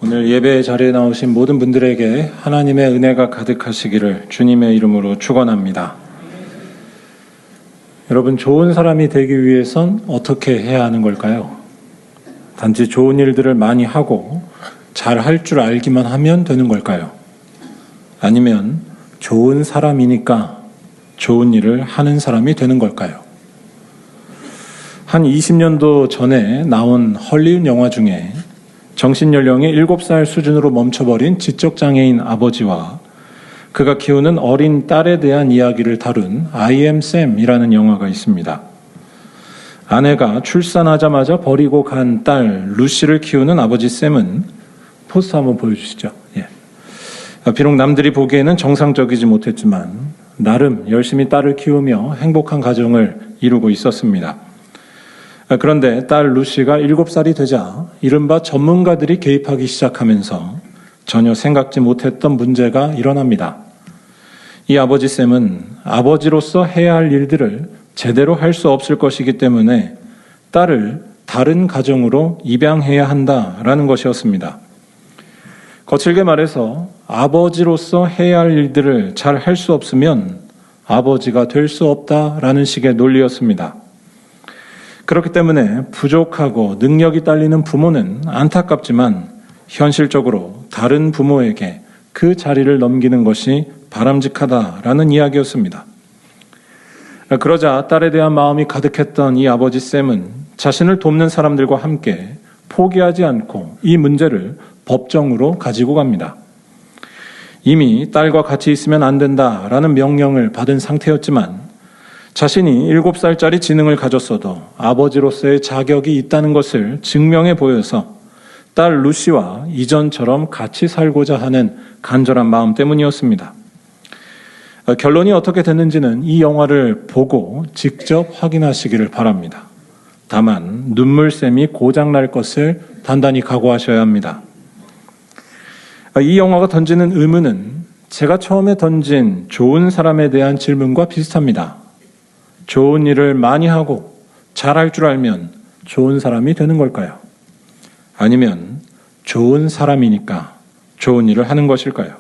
오늘 예배 자리에 나오신 모든 분들에게 하나님의 은혜가 가득하시기를 주님의 이름으로 축원합니다. 여러분, 좋은 사람이 되기 위해선 어떻게 해야 하는 걸까요? 단지 좋은 일들을 많이 하고 잘 할 줄 알기만 하면 되는 걸까요? 아니면 좋은 사람이니까 좋은 일을 하는 사람이 되는 걸까요? 한 20년도 전에 나온 헐리우드 영화 중에 정신연령이 7살 수준으로 멈춰버린 지적장애인 아버지와 그가 키우는 어린 딸에 대한 이야기를 다룬 I am Sam이라는 영화가 있습니다. 아내가 출산하자마자 버리고 간 딸 루시를 키우는 아버지 샘은 포스터 한번 보여주시죠. 비록 남들이 보기에는 정상적이지 못했지만 나름 열심히 딸을 키우며 행복한 가정을 이루고 있었습니다. 그런데 딸 루시가 7살이 되자 이른바 전문가들이 개입하기 시작하면서 전혀 생각지 못했던 문제가 일어납니다. 이 아버지 샘은 아버지로서 해야 할 일들을 제대로 할 수 없을 것이기 때문에 딸을 다른 가정으로 입양해야 한다라는 것이었습니다. 거칠게 말해서 아버지로서 해야 할 일들을 잘 할 수 없으면 아버지가 될 수 없다라는 식의 논리였습니다. 그렇기 때문에 부족하고 능력이 딸리는 부모는 안타깝지만 현실적으로 다른 부모에게 그 자리를 넘기는 것이 바람직하다라는 이야기였습니다. 그러자 딸에 대한 마음이 가득했던 이 아버지 샘은 자신을 돕는 사람들과 함께 포기하지 않고 이 문제를 법정으로 가지고 갑니다. 이미 딸과 같이 있으면 안 된다라는 명령을 받은 상태였지만 자신이 7살짜리 지능을 가졌어도 아버지로서의 자격이 있다는 것을 증명해 보여서 딸 루시와 이전처럼 같이 살고자 하는 간절한 마음 때문이었습니다. 결론이 어떻게 됐는지는 이 영화를 보고 직접 확인하시기를 바랍니다. 다만 눈물샘이 고장날 것을 단단히 각오하셔야 합니다. 이 영화가 던지는 의문은 제가 처음에 던진 좋은 사람에 대한 질문과 비슷합니다. 좋은 일을 많이 하고 잘할 줄 알면 좋은 사람이 되는 걸까요? 아니면 좋은 사람이니까 좋은 일을 하는 것일까요?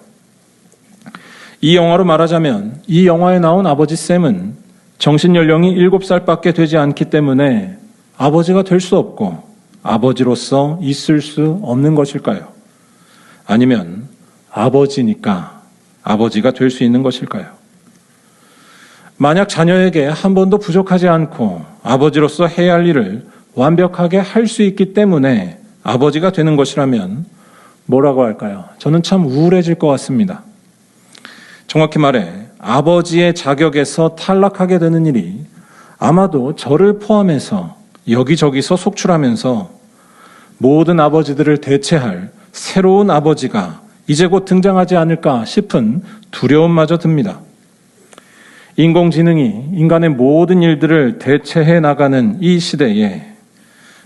이 영화로 말하자면 이 영화에 나온 아버지 샘은 정신연령이 7살밖에 되지 않기 때문에 아버지가 될 수 없고 아버지로서 있을 수 없는 것일까요? 아니면 아버지니까 아버지가 될 수 있는 것일까요? 만약 자녀에게 한 번도 부족하지 않고 아버지로서 해야 할 일을 완벽하게 할 수 있기 때문에 아버지가 되는 것이라면 뭐라고 할까요? 저는 참 우울해질 것 같습니다. 정확히 말해 아버지의 자격에서 탈락하게 되는 일이 아마도 저를 포함해서 여기저기서 속출하면서 모든 아버지들을 대체할 새로운 아버지가 이제 곧 등장하지 않을까 싶은 두려움마저 듭니다. 인공지능이 인간의 모든 일들을 대체해 나가는 이 시대에,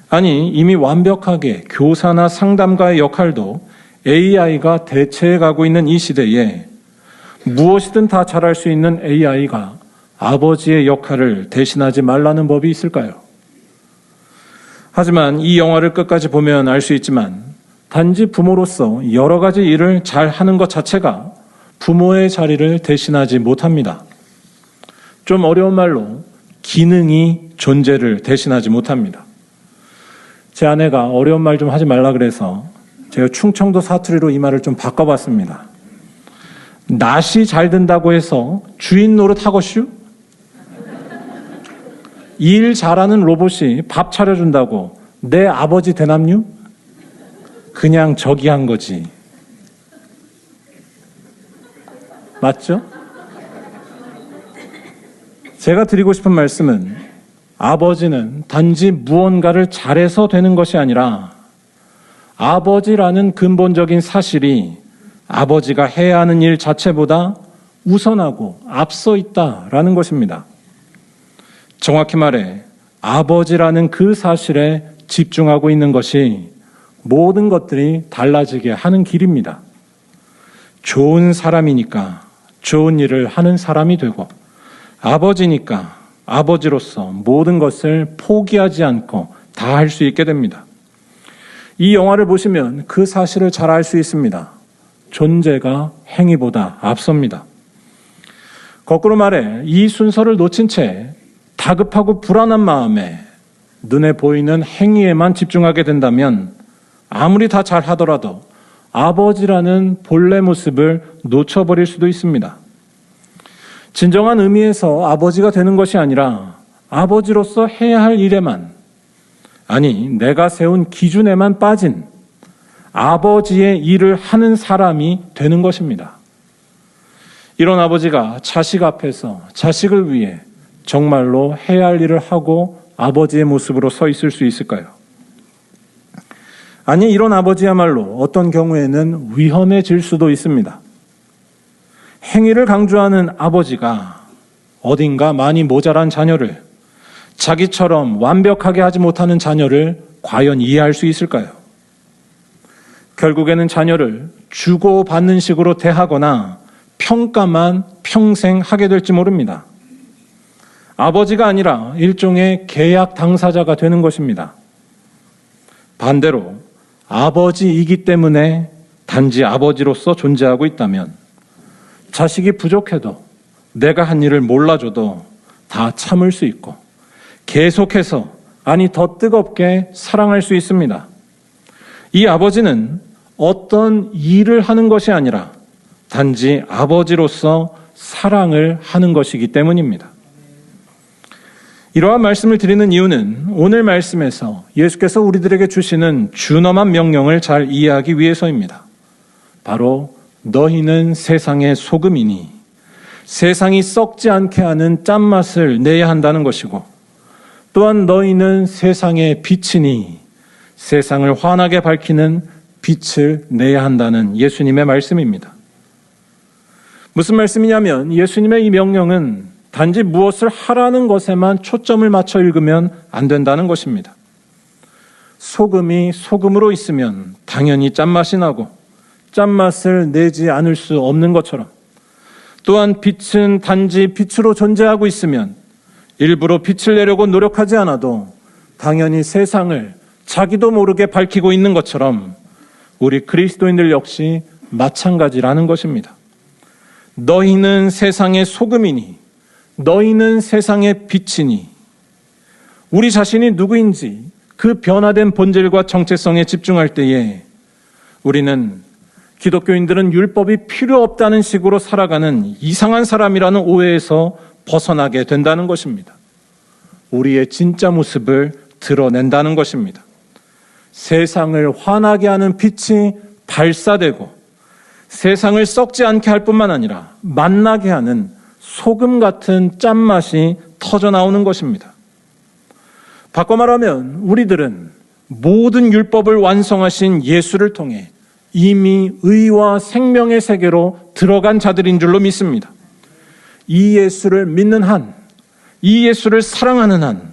아니 이미 완벽하게 교사나 상담가의 역할도 AI가 대체해 가고 있는 이 시대에 무엇이든 다 잘할 수 있는 AI가 아버지의 역할을 대신하지 말라는 법이 있을까요? 하지만 이 영화를 끝까지 보면 알 수 있지만 단지 부모로서 여러 가지 일을 잘 하는 것 자체가 부모의 자리를 대신하지 못합니다. 좀 어려운 말로 기능이 존재를 대신하지 못합니다. 제 아내가 어려운 말 좀 하지 말라 그래서 제가 충청도 사투리로 이 말을 좀 바꿔봤습니다. 낯이 잘 든다고 해서 주인 노릇 하것슈? 일 잘하는 로봇이 밥 차려준다고 내 아버지 되남뉴? 그냥 저기 한 거지. 맞죠? 제가 드리고 싶은 말씀은 아버지는 단지 무언가를 잘해서 되는 것이 아니라 아버지라는 근본적인 사실이 아버지가 해야 하는 일 자체보다 우선하고 앞서 있다라는 것입니다. 정확히 말해 아버지라는 그 사실에 집중하고 있는 것이 모든 것들이 달라지게 하는 길입니다. 좋은 사람이니까 좋은 일을 하는 사람이 되고 아버지니까 아버지로서 모든 것을 포기하지 않고 다 할 수 있게 됩니다. 이 영화를 보시면 그 사실을 잘 알 수 있습니다. 존재가 행위보다 앞섭니다. 거꾸로 말해 이 순서를 놓친 채 다급하고 불안한 마음에 눈에 보이는 행위에만 집중하게 된다면 아무리 다 잘하더라도 아버지라는 본래 모습을 놓쳐버릴 수도 있습니다. 진정한 의미에서 아버지가 되는 것이 아니라 아버지로서 해야 할 일에만, 아니 내가 세운 기준에만 빠진 아버지의 일을 하는 사람이 되는 것입니다. 이런 아버지가 자식 앞에서 자식을 위해 정말로 해야 할 일을 하고 아버지의 모습으로 서 있을 수 있을까요? 아니, 이런 아버지야말로 어떤 경우에는 위험해질 수도 있습니다. 행위를 강조하는 아버지가 어딘가 많이 모자란 자녀를, 자기처럼 완벽하게 하지 못하는 자녀를 과연 이해할 수 있을까요? 결국에는 자녀를 주고받는 식으로 대하거나 평가만 평생 하게 될지 모릅니다. 아버지가 아니라 일종의 계약 당사자가 되는 것입니다. 반대로 아버지이기 때문에 단지 아버지로서 존재하고 있다면 자식이 부족해도 내가 한 일을 몰라줘도 다 참을 수 있고 계속해서, 아니 더 뜨겁게 사랑할 수 있습니다. 이 아버지는 어떤 일을 하는 것이 아니라 단지 아버지로서 사랑을 하는 것이기 때문입니다. 이러한 말씀을 드리는 이유는 오늘 말씀에서 예수께서 우리들에게 주시는 준엄한 명령을 잘 이해하기 위해서입니다. 바로 너희는 세상의 소금이니 세상이 썩지 않게 하는 짠맛을 내야 한다는 것이고, 또한 너희는 세상의 빛이니 세상을 환하게 밝히는 빛을 내야 한다는 예수님의 말씀입니다. 무슨 말씀이냐면 예수님의 이 명령은 단지 무엇을 하라는 것에만 초점을 맞춰 읽으면 안 된다는 것입니다. 소금이 소금으로 있으면 당연히 짠맛이 나고 짠맛을 내지 않을 수 없는 것처럼, 또한 빛은 단지 빛으로 존재하고 있으면 일부러 빛을 내려고 노력하지 않아도 당연히 세상을 자기도 모르게 밝히고 있는 것처럼 우리 그리스도인들 역시 마찬가지라는 것입니다. 너희는 세상의 소금이니 너희는 세상의 빛이니, 우리 자신이 누구인지 그 변화된 본질과 정체성에 집중할 때에 우리는 기독교인들은 율법이 필요 없다는 식으로 살아가는 이상한 사람이라는 오해에서 벗어나게 된다는 것입니다. 우리의 진짜 모습을 드러낸다는 것입니다. 세상을 환하게 하는 빛이 발사되고 세상을 썩지 않게 할 뿐만 아니라 맛나게 하는 소금 같은 짠맛이 터져나오는 것입니다. 바꿔 말하면 우리들은 모든 율법을 완성하신 예수를 통해 이미 의와 생명의 세계로 들어간 자들인 줄로 믿습니다. 이 예수를 믿는 한, 이 예수를 사랑하는 한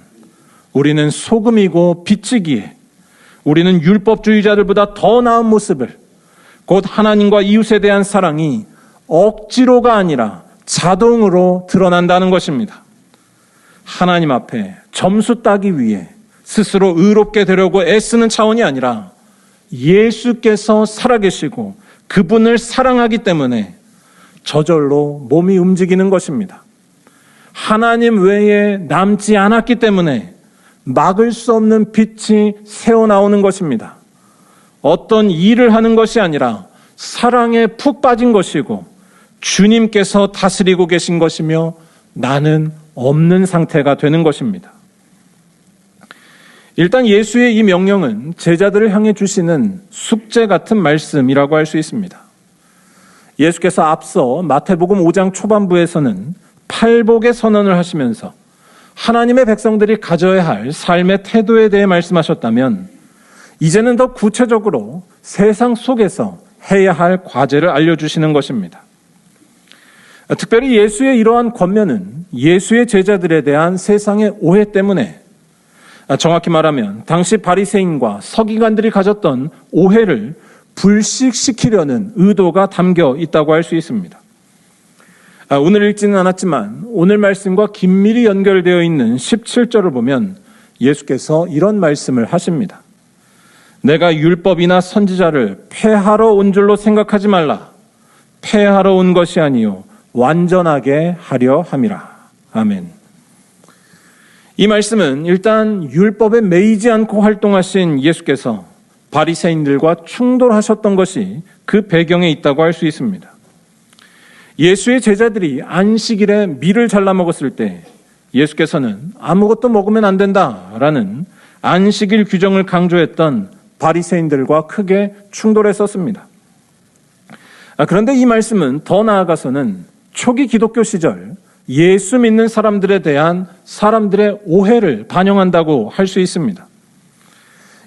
우리는 소금이고 빛이기에 우리는 율법주의자들보다 더 나은 모습을, 곧 하나님과 이웃에 대한 사랑이 억지로가 아니라 자동으로 드러난다는 것입니다. 하나님 앞에 점수 따기 위해 스스로 의롭게 되려고 애쓰는 차원이 아니라 예수께서 살아계시고 그분을 사랑하기 때문에 저절로 몸이 움직이는 것입니다. 하나님 외에 남지 않았기 때문에 막을 수 없는 빛이 새어나오는 것입니다. 어떤 일을 하는 것이 아니라 사랑에 푹 빠진 것이고 주님께서 다스리고 계신 것이며 나는 없는 상태가 되는 것입니다. 일단 예수의 이 명령은 제자들을 향해 주시는 숙제 같은 말씀이라고 할 수 있습니다. 예수께서 앞서 마태복음 5장 초반부에서는 팔복의 선언을 하시면서 하나님의 백성들이 가져야 할 삶의 태도에 대해 말씀하셨다면, 이제는 더 구체적으로 세상 속에서 해야 할 과제를 알려주시는 것입니다. 특별히 예수의 이러한 권면은 예수의 제자들에 대한 세상의 오해 때문에, 정확히 말하면 당시 바리새인과 서기관들이 가졌던 오해를 불식시키려는 의도가 담겨 있다고 할 수 있습니다. 오늘 읽지는 않았지만 오늘 말씀과 긴밀히 연결되어 있는 17절을 보면 예수께서 이런 말씀을 하십니다. 내가 율법이나 선지자를 폐하러 온 줄로 생각하지 말라. 폐하러 온 것이 아니요 완전하게 하려 함이라. 아멘. 이 말씀은 일단 율법에 매이지 않고 활동하신 예수께서 바리새인들과 충돌하셨던 것이 그 배경에 있다고 할 수 있습니다. 예수의 제자들이 안식일에 밀을 잘라 먹었을 때 예수께서는 아무것도 먹으면 안 된다라는 안식일 규정을 강조했던 바리새인들과 크게 충돌했었습니다. 그런데 이 말씀은 더 나아가서는 초기 기독교 시절 예수 믿는 사람들에 대한 사람들의 오해를 반영한다고 할 수 있습니다.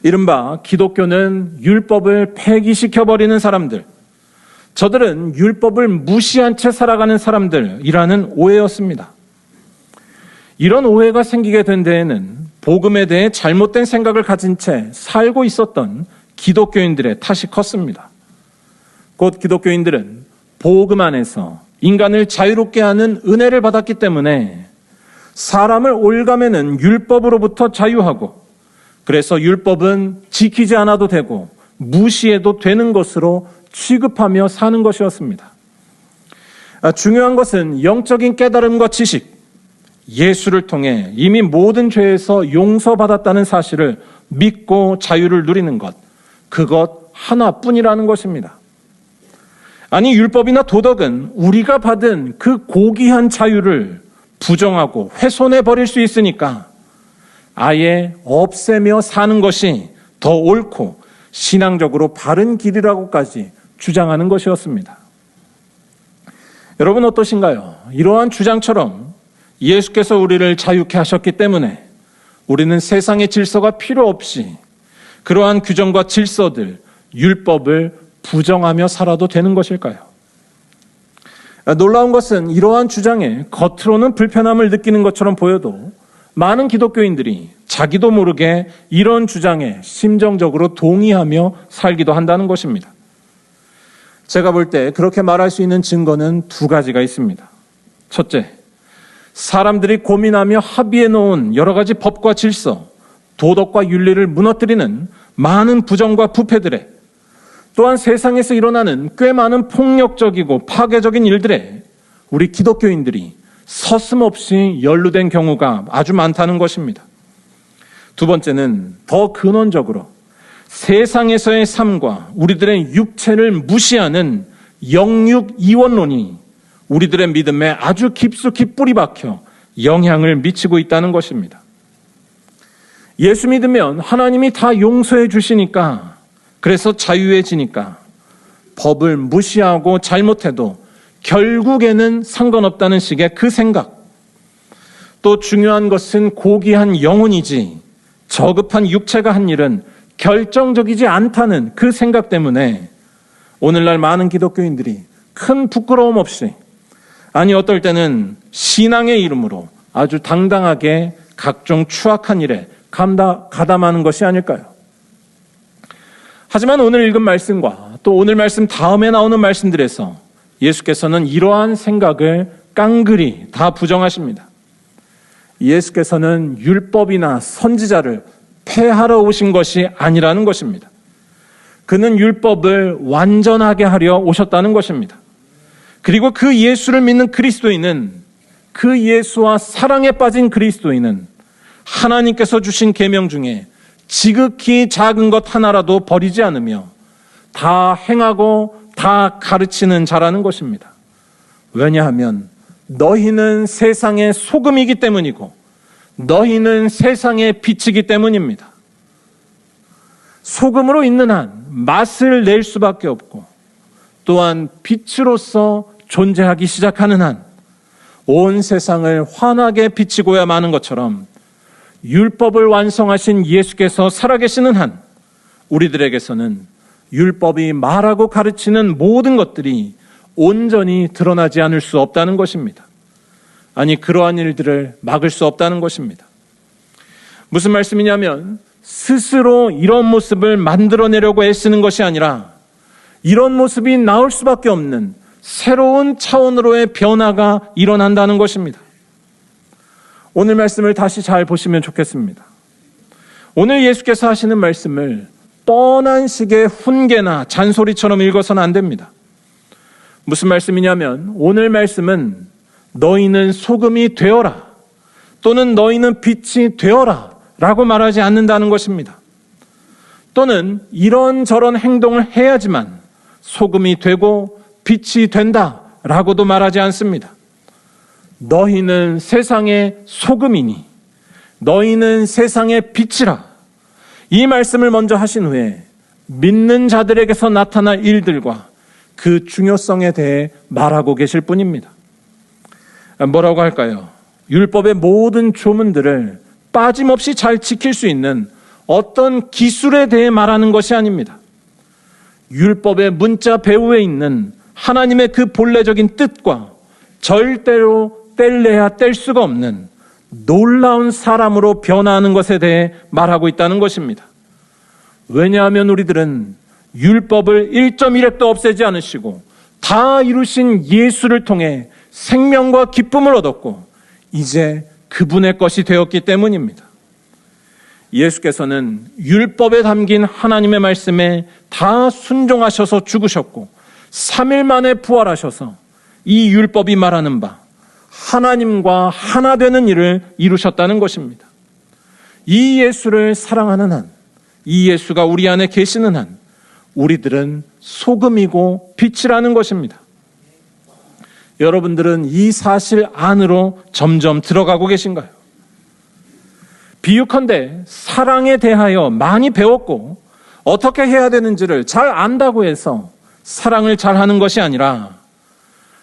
이른바 기독교는 율법을 폐기시켜버리는 사람들, 저들은 율법을 무시한 채 살아가는 사람들이라는 오해였습니다. 이런 오해가 생기게 된 데에는 복음에 대해 잘못된 생각을 가진 채 살고 있었던 기독교인들의 탓이 컸습니다. 곧 기독교인들은 복음 안에서 인간을 자유롭게 하는 은혜를 받았기 때문에 사람을 올가매는 율법으로부터 자유하고, 그래서 율법은 지키지 않아도 되고 무시해도 되는 것으로 취급하며 사는 것이었습니다. 중요한 것은 영적인 깨달음과 지식, 예수를 통해 이미 모든 죄에서 용서받았다는 사실을 믿고 자유를 누리는 것, 그것 하나뿐이라는 것입니다. 아니, 율법이나 도덕은 우리가 받은 그 고귀한 자유를 부정하고 훼손해 버릴 수 있으니까 아예 없애며 사는 것이 더 옳고 신앙적으로 바른 길이라고까지 주장하는 것이었습니다. 여러분 어떠신가요? 이러한 주장처럼 예수께서 우리를 자유케 하셨기 때문에 우리는 세상의 질서가 필요 없이 그러한 규정과 질서들, 율법을 부정하며 살아도 되는 것일까요? 놀라운 것은 이러한 주장에 겉으로는 불편함을 느끼는 것처럼 보여도 많은 기독교인들이 자기도 모르게 이런 주장에 심정적으로 동의하며 살기도 한다는 것입니다. 제가 볼 때 그렇게 말할 수 있는 증거는 두 가지가 있습니다. 첫째, 사람들이 고민하며 합의해 놓은 여러 가지 법과 질서, 도덕과 윤리를 무너뜨리는 많은 부정과 부패들에, 또한 세상에서 일어나는 꽤 많은 폭력적이고 파괴적인 일들에 우리 기독교인들이 서슴없이 연루된 경우가 아주 많다는 것입니다. 두 번째는 더 근원적으로 세상에서의 삶과 우리들의 육체를 무시하는 영육 이원론이 우리들의 믿음에 아주 깊숙이 뿌리 박혀 영향을 미치고 있다는 것입니다. 예수 믿으면 하나님이 다 용서해 주시니까, 그래서 자유해지니까 법을 무시하고 잘못해도 결국에는 상관없다는 식의 그 생각, 또 중요한 것은 고귀한 영혼이지 저급한 육체가 한 일은 결정적이지 않다는 그 생각 때문에 오늘날 많은 기독교인들이 큰 부끄러움 없이, 아니 어떨 때는 신앙의 이름으로 아주 당당하게 각종 추악한 일에 가담하는 것이 아닐까요? 하지만 오늘 읽은 말씀과 또 오늘 말씀 다음에 나오는 말씀들에서 예수께서는 이러한 생각을 깡그리 다 부정하십니다. 예수께서는 율법이나 선지자를 폐하러 오신 것이 아니라는 것입니다. 그는 율법을 완전하게 하려 오셨다는 것입니다. 그리고 그 예수를 믿는 그리스도인은, 그 예수와 사랑에 빠진 그리스도인은 하나님께서 주신 계명 중에 지극히 작은 것 하나라도 버리지 않으며 다 행하고 다 가르치는 자라는 것입니다. 왜냐하면 너희는 세상의 소금이기 때문이고 너희는 세상의 빛이기 때문입니다. 소금으로 있는 한 맛을 낼 수밖에 없고, 또한 빛으로서 존재하기 시작하는 한 온 세상을 환하게 비치고야 마는 것처럼 율법을 완성하신 예수께서 살아계시는 한 우리들에게서는 율법이 말하고 가르치는 모든 것들이 온전히 드러나지 않을 수 없다는 것입니다. 아니, 그러한 일들을 막을 수 없다는 것입니다. 무슨 말씀이냐면 스스로 이런 모습을 만들어내려고 애쓰는 것이 아니라 이런 모습이 나올 수밖에 없는 새로운 차원으로의 변화가 일어난다는 것입니다. 오늘 말씀을 다시 잘 보시면 좋겠습니다. 오늘 예수께서 하시는 말씀을 뻔한 식의 훈계나 잔소리처럼 읽어서는 안 됩니다. 무슨 말씀이냐면 오늘 말씀은 너희는 소금이 되어라 또는 너희는 빛이 되어라 라고 말하지 않는다는 것입니다. 또는 이런저런 행동을 해야지만 소금이 되고 빛이 된다 라고도 말하지 않습니다. 너희는 세상의 소금이니 너희는 세상의 빛이라. 이 말씀을 먼저 하신 후에 믿는 자들에게서 나타날 일들과 그 중요성에 대해 말하고 계실 뿐입니다. 뭐라고 할까요? 율법의 모든 조문들을 빠짐없이 잘 지킬 수 있는 어떤 기술에 대해 말하는 것이 아닙니다. 율법의 문자 배후에 있는 하나님의 그 본래적인 뜻과 절대로 뗄래야 뗄 수가 없는 놀라운 사람으로 변화하는 것에 대해 말하고 있다는 것입니다. 왜냐하면 우리들은 율법을 1.1획도 없애지 않으시고 다 이루신 예수를 통해 생명과 기쁨을 얻었고 이제 그분의 것이 되었기 때문입니다. 예수께서는 율법에 담긴 하나님의 말씀에 다 순종하셔서 죽으셨고 3일 만에 부활하셔서 이 율법이 말하는 바 하나님과 하나 되는 일을 이루셨다는 것입니다. 이 예수를 사랑하는 한, 이 예수가 우리 안에 계시는 한 우리들은 소금이고 빛이라는 것입니다. 여러분들은 이 사실 안으로 점점 들어가고 계신가요? 비유컨대 사랑에 대하여 많이 배웠고 어떻게 해야 되는지를 잘 안다고 해서 사랑을 잘하는 것이 아니라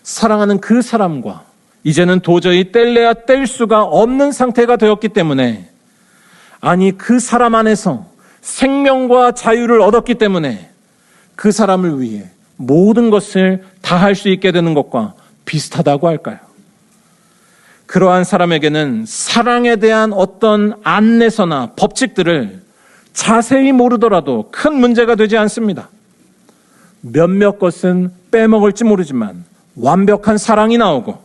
사랑하는 그 사람과 이제는 도저히 뗄래야 뗄 수가 없는 상태가 되었기 때문에 아니 그 사람 안에서 생명과 자유를 얻었기 때문에 그 사람을 위해 모든 것을 다 할 수 있게 되는 것과 비슷하다고 할까요? 그러한 사람에게는 사랑에 대한 어떤 안내서나 법칙들을 자세히 모르더라도 큰 문제가 되지 않습니다. 몇몇 것은 빼먹을지 모르지만 완벽한 사랑이 나오고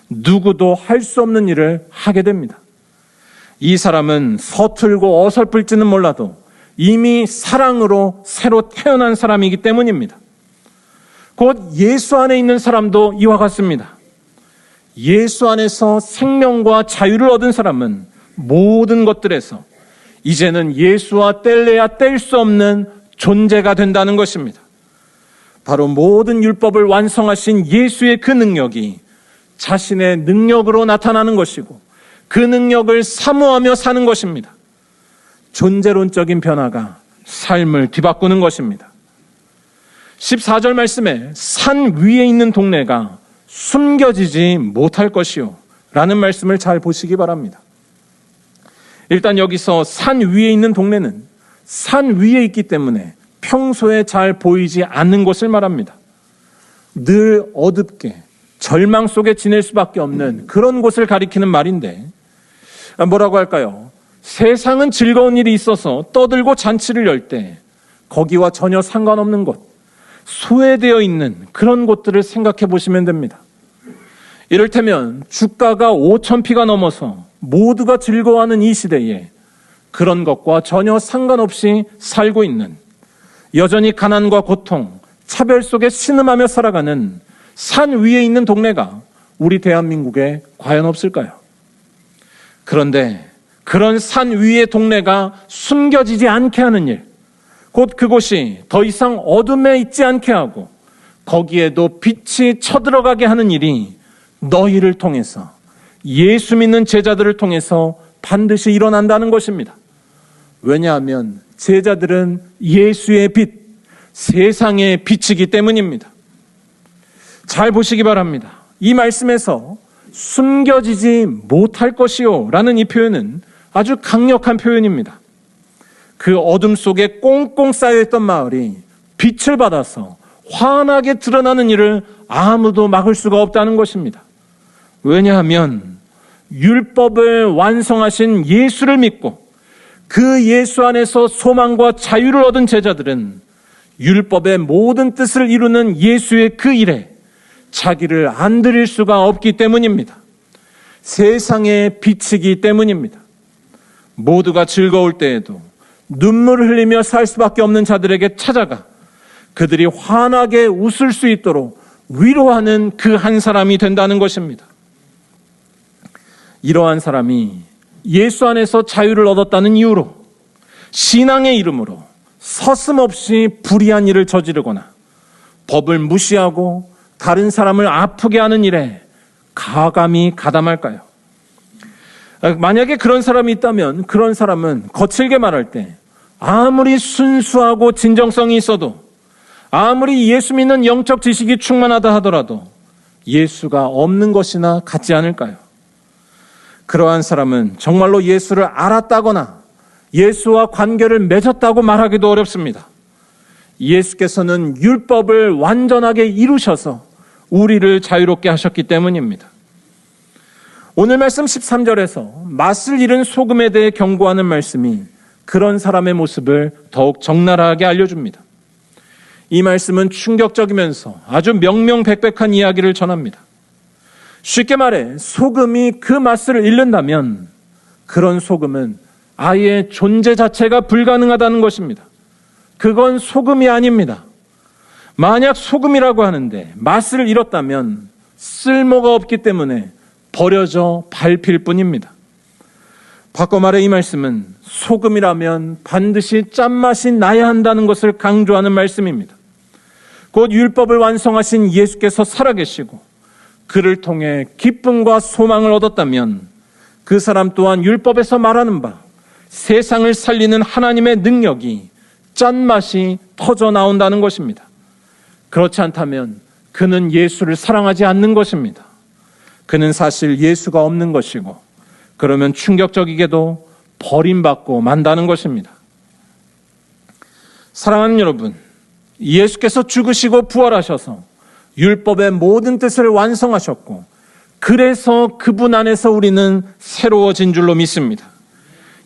누구도 할 수 없는 일을 하게 됩니다. 이 사람은 서툴고 어설플지는 몰라도 이미 사랑으로 새로 태어난 사람이기 때문입니다. 곧 예수 안에 있는 사람도 이와 같습니다. 예수 안에서 생명과 자유를 얻은 사람은 모든 것들에서 이제는 예수와 뗄래야 뗄 수 없는 존재가 된다는 것입니다. 바로 모든 율법을 완성하신 예수의 그 능력이 자신의 능력으로 나타나는 것이고 그 능력을 사모하며 사는 것입니다. 존재론적인 변화가 삶을 뒤바꾸는 것입니다. 14절 말씀에 산 위에 있는 동네가 숨겨지지 못할 것이요 라는 말씀을 잘 보시기 바랍니다. 일단 여기서 산 위에 있는 동네는 산 위에 있기 때문에 평소에 잘 보이지 않는 곳을 말합니다. 늘 어둡게 절망 속에 지낼 수밖에 없는 그런 곳을 가리키는 말인데 뭐라고 할까요? 세상은 즐거운 일이 있어서 떠들고 잔치를 열 때 거기와 전혀 상관없는 곳, 소외되어 있는 그런 곳들을 생각해 보시면 됩니다. 이를테면 주가가 5,000피가 넘어서 모두가 즐거워하는 이 시대에 그런 것과 전혀 상관없이 살고 있는 여전히 가난과 고통, 차별 속에 신음하며 살아가는 산 위에 있는 동네가 우리 대한민국에 과연 없을까요? 그런데 그런 산 위의 동네가 숨겨지지 않게 하는 일, 곧 그곳이 더 이상 어둠에 있지 않게 하고 거기에도 빛이 쳐들어가게 하는 일이 너희를 통해서 예수 믿는 제자들을 통해서 반드시 일어난다는 것입니다. 왜냐하면 제자들은 예수의 빛, 세상의 빛이기 때문입니다. 잘 보시기 바랍니다. 이 말씀에서 숨겨지지 못할 것이요 라는 이 표현은 아주 강력한 표현입니다. 그 어둠 속에 꽁꽁 쌓여있던 마을이 빛을 받아서 환하게 드러나는 일을 아무도 막을 수가 없다는 것입니다. 왜냐하면 율법을 완성하신 예수를 믿고 그 예수 안에서 소망과 자유를 얻은 제자들은 율법의 모든 뜻을 이루는 예수의 그 일에 자기를 안 드릴 수가 없기 때문입니다. 세상의 빛이기 때문입니다. 모두가 즐거울 때에도 눈물을 흘리며 살 수밖에 없는 자들에게 찾아가 그들이 환하게 웃을 수 있도록 위로하는 그 한 사람이 된다는 것입니다. 이러한 사람이 예수 안에서 자유를 얻었다는 이유로 신앙의 이름으로 서슴없이 불의한 일을 저지르거나 법을 무시하고 다른 사람을 아프게 하는 일에 가감히 가담할까요? 만약에 그런 사람이 있다면 그런 사람은 거칠게 말할 때 아무리 순수하고 진정성이 있어도 아무리 예수 믿는 영적 지식이 충만하다 하더라도 예수가 없는 것이나 같지 않을까요? 그러한 사람은 정말로 예수를 알았다거나 예수와 관계를 맺었다고 말하기도 어렵습니다. 예수께서는 율법을 완전하게 이루셔서 우리를 자유롭게 하셨기 때문입니다. 오늘 말씀 13절에서 맛을 잃은 소금에 대해 경고하는 말씀이 그런 사람의 모습을 더욱 적나라하게 알려줍니다. 이 말씀은 충격적이면서 아주 명명백백한 이야기를 전합니다. 쉽게 말해 소금이 그 맛을 잃는다면 그런 소금은 아예 존재 자체가 불가능하다는 것입니다. 그건 소금이 아닙니다. 만약 소금이라고 하는데 맛을 잃었다면 쓸모가 없기 때문에 버려져 밟힐 뿐입니다. 바꿔 말해 이 말씀은 소금이라면 반드시 짠맛이 나야 한다는 것을 강조하는 말씀입니다. 곧 율법을 완성하신 예수께서 살아계시고 그를 통해 기쁨과 소망을 얻었다면 그 사람 또한 율법에서 말하는 바 세상을 살리는 하나님의 능력이 짠맛이 터져 나온다는 것입니다. 그렇지 않다면 그는 예수를 사랑하지 않는 것입니다. 그는 사실 예수가 없는 것이고 그러면 충격적이게도 버림받고 만다는 것입니다. 사랑하는 여러분, 예수께서 죽으시고 부활하셔서 율법의 모든 뜻을 완성하셨고 그래서 그분 안에서 우리는 새로워진 줄로 믿습니다.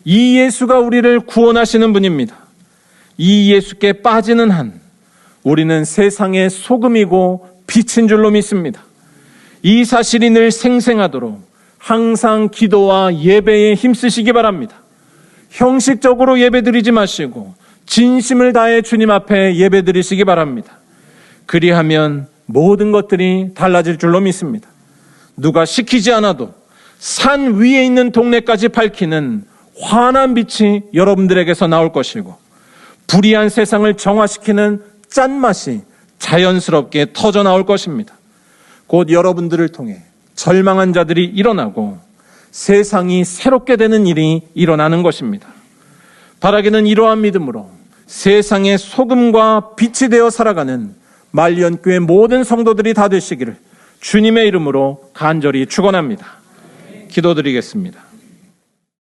이 예수가 우리를 구원하시는 분입니다. 이 예수께 빠지는 한 우리는 세상의 소금이고 빛인 줄로 믿습니다. 이 사실이 늘 생생하도록 항상 기도와 예배에 힘쓰시기 바랍니다. 형식적으로 예배드리지 마시고 진심을 다해 주님 앞에 예배드리시기 바랍니다. 그리하면 모든 것들이 달라질 줄로 믿습니다. 누가 시키지 않아도 산 위에 있는 동네까지 밝히는 환한 빛이 여러분들에게서 나올 것이고 불의한 세상을 정화시키는 짠맛이 자연스럽게 터져 나올 것입니다. 곧 여러분들을 통해 절망한 자들이 일어나고 세상이 새롭게 되는 일이 일어나는 것입니다. 바라기는 이러한 믿음으로 세상의 소금과 빛이 되어 살아가는 말리언교회 모든 성도들이 다 되시기를 주님의 이름으로 간절히 축원합니다. 기도드리겠습니다.